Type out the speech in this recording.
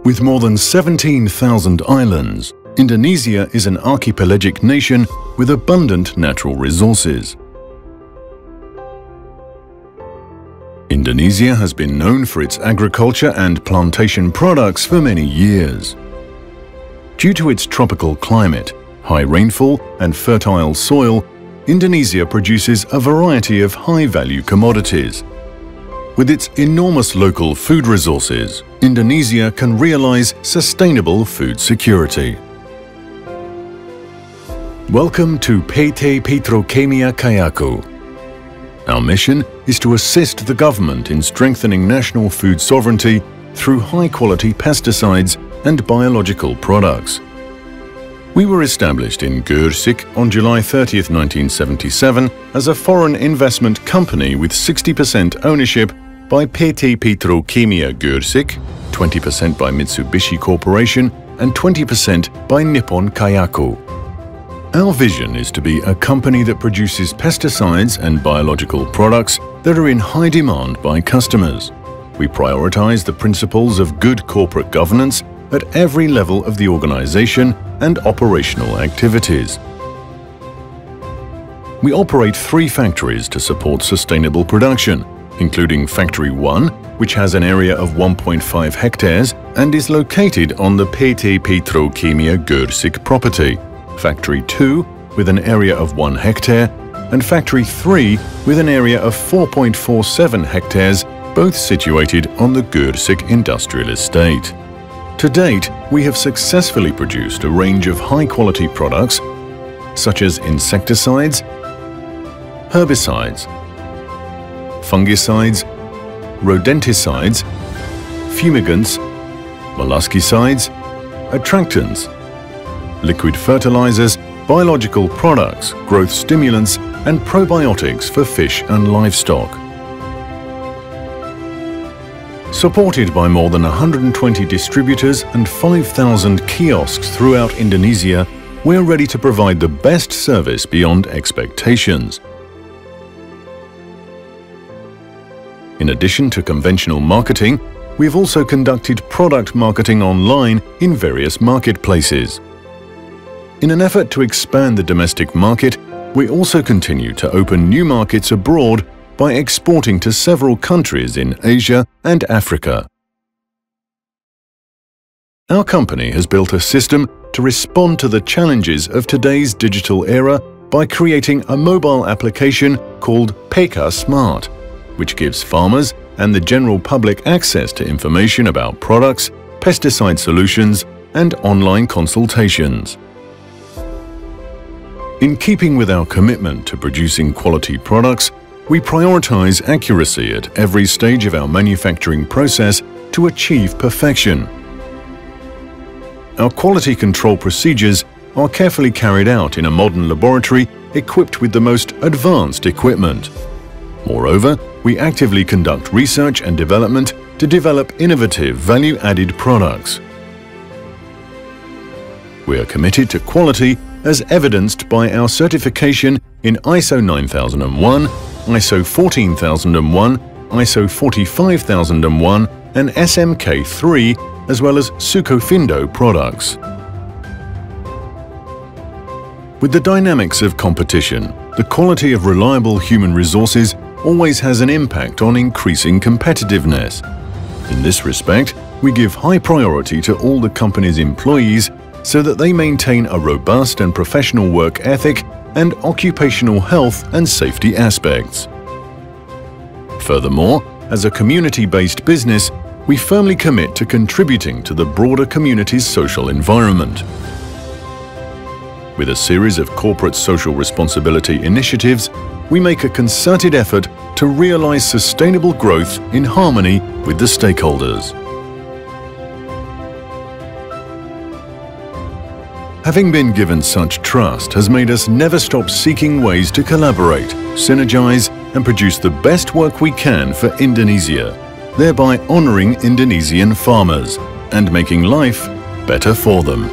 With more than 17,000 islands, Indonesia is an archipelagic nation with abundant natural resources. Indonesia has been known for its agriculture and plantation products for many years. Due to its tropical climate, high rainfall and fertile soil, Indonesia produces a variety of high-value commodities. With its enormous local food resources, Indonesia can realize sustainable food security. Welcome to Petrokimia Kayaku. Our mission is to assist the government in strengthening national food sovereignty through high-quality pesticides and biological products. We were established in Gresik on July 30, 1977 as a foreign investment company with 60% ownership by PT Petrokimia Gresik, 20% by Mitsubishi Corporation and 20% by Nippon Kayaku. Our vision is to be a company that produces pesticides and biological products that are in high demand by customers. We prioritize the principles of good corporate governance at every level of the organization and operational activities. We operate 3 factories to support sustainable production, including Factory 1, which has an area of 1.5 hectares and is located on the PT Petrokimia Gresik property, Factory 2 with an area of 1 hectare, and Factory 3 with an area of 4.47 hectares, both situated on the Gresik industrial estate. To date, we have successfully produced a range of high-quality products such as insecticides, herbicides, fungicides, rodenticides, fumigants, molluscicides, attractants, liquid fertilizers, biological products, growth stimulants, and probiotics for fish and livestock. Supported by more than 120 distributors and 5,000 kiosks throughout Indonesia, we're ready to provide the best service beyond expectations. In addition to conventional marketing, we've also conducted product marketing online in various marketplaces. In an effort to expand the domestic market, we also continue to open new markets abroad by exporting to several countries in Asia and Africa. Our company has built a system to respond to the challenges of today's digital era by creating a mobile application called PK Smart, which gives farmers and the general public access to information about products, pesticide solutions, and online consultations. In keeping with our commitment to producing quality products, we prioritize accuracy at every stage of our manufacturing process to achieve perfection. Our quality control procedures are carefully carried out in a modern laboratory equipped with the most advanced equipment. Moreover, we actively conduct research and development to develop innovative value-added products. We are committed to quality as evidenced by our certification in ISO 9001, ISO 14001, ISO 45001 and SMK3, as well as Sucofindo products. With the dynamics of competition, the quality of reliable human resources always has an impact on increasing competitiveness. In this respect, we give high priority to all the company's employees so that they maintain a robust and professional work ethic and occupational health and safety aspects. Furthermore, as a community-based business, we firmly commit to contributing to the broader community's social environment. With a series of corporate social responsibility initiatives, we make a concerted effort to realize sustainable growth in harmony with the stakeholders. Having been given such trust has made us never stop seeking ways to collaborate, synergize, and produce the best work we can for Indonesia, thereby honoring Indonesian farmers and making life better for them.